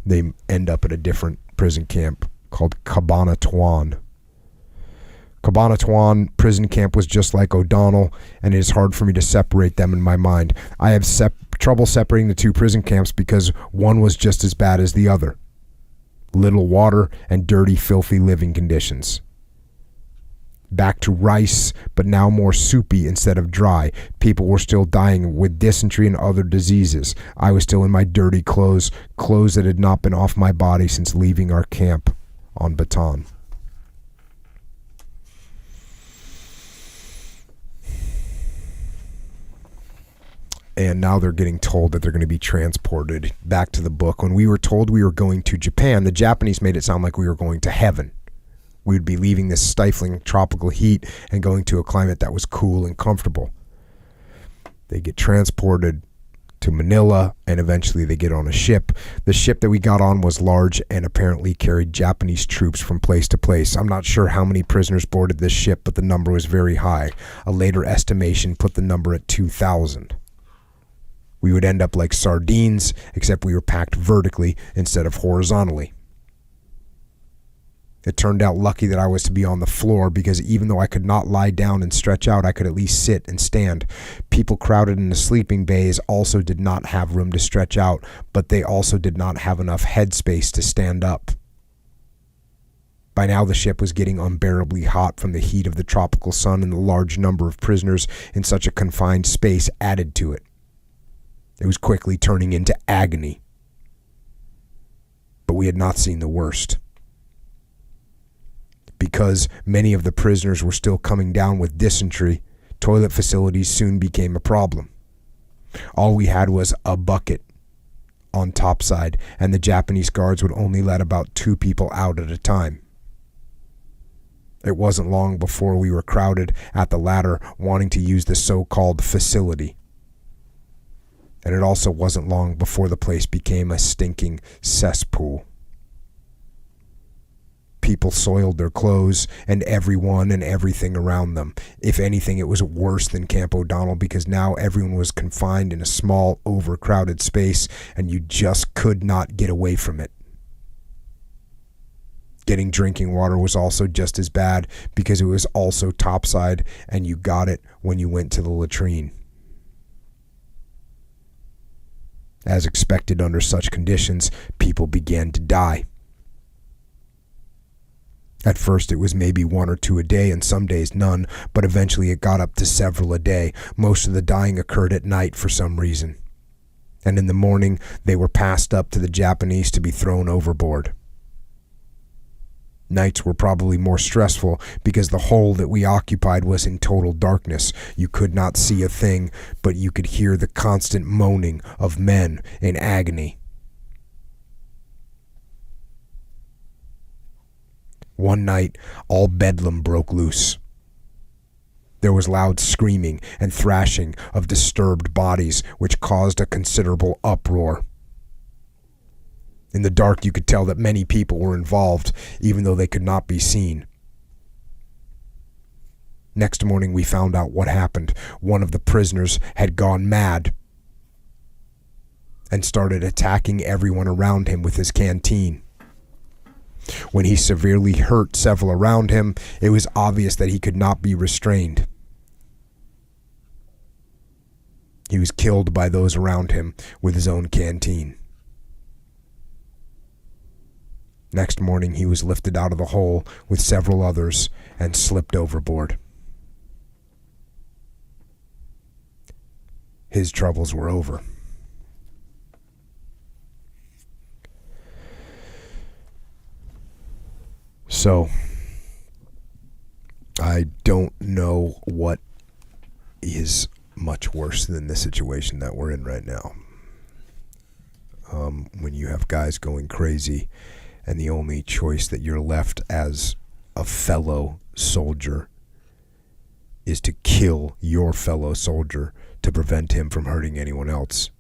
They end up at a different prison camp called Cabanatuan. Cabanatuan prison camp was just like O'Donnell, and it is hard for me to separate them in my mind. I have trouble separating the two prison camps because one was just as bad as the other. Little water and dirty, filthy living conditions. Back to rice, but now more soupy instead of dry. People were still dying with dysentery and other diseases. I was still in my dirty clothes that had not been off my body since leaving our camp on Bataan. And now they're getting told that they're going to be transported back to the book. When we were told we were going to Japan, the Japanese made it sound like we were going to heaven. We would be leaving this stifling tropical heat and going to a climate that was cool and comfortable. They get transported to Manila, and eventually they get on a ship. The ship that we got on was large and apparently carried Japanese troops from place to place. I'm not sure how many prisoners boarded this ship, but the number was very high. A later estimation put the number at 2,000. We would end up like sardines, except we were packed vertically instead of horizontally. It turned out lucky that I was to be on the floor, because even though I could not lie down and stretch out, I could at least sit and stand. People crowded in the sleeping bays also did not have room to stretch out, but they also did not have enough headspace to stand up. By now the ship was getting unbearably hot from the heat of the tropical sun, and the large number of prisoners in such a confined space added to it. It was quickly turning into agony. But we had not seen the worst. Because many of the prisoners were still coming down with dysentery, toilet facilities soon became a problem. All we had was a bucket on topside, and the Japanese guards would only let about 2 people out at a time. It wasn't long before we were crowded at the ladder wanting to use the so-called facility. And it also wasn't long before the place became a stinking cesspool. People soiled their clothes and everyone and everything around them. If anything, it was worse than Camp O'Donnell, because now everyone was confined in a small, overcrowded space, and you just could not get away from it. Getting drinking water was also just as bad, because it was also topside, and you got it when you went to the latrine. As expected under such conditions, people began to die. At first it was maybe 1 or 2 a day, and some days none, but eventually it got up to several a day. Most of the dying occurred at night for some reason. And in the morning they were passed up to the Japanese to be thrown overboard. Nights were probably more stressful because the hole that we occupied was in total darkness. You could not see a thing, but you could hear the constant moaning of men in agony. One night, all bedlam broke loose. There was loud screaming and thrashing of disturbed bodies, which caused a considerable uproar. In the dark, you could tell that many people were involved, even though they could not be seen. Next morning, we found out what happened. One of the prisoners had gone mad and started attacking everyone around him with his canteen. When he severely hurt several around him, it was obvious that he could not be restrained. He was killed by those around him with his own canteen. Next morning, he was lifted out of the hole with several others and slipped overboard. His troubles were over. So, I don't know what is much worse than the situation that we're in right now. When you have guys going crazy, and the only choice that you're left as a fellow soldier is to kill your fellow soldier to prevent him from hurting anyone else.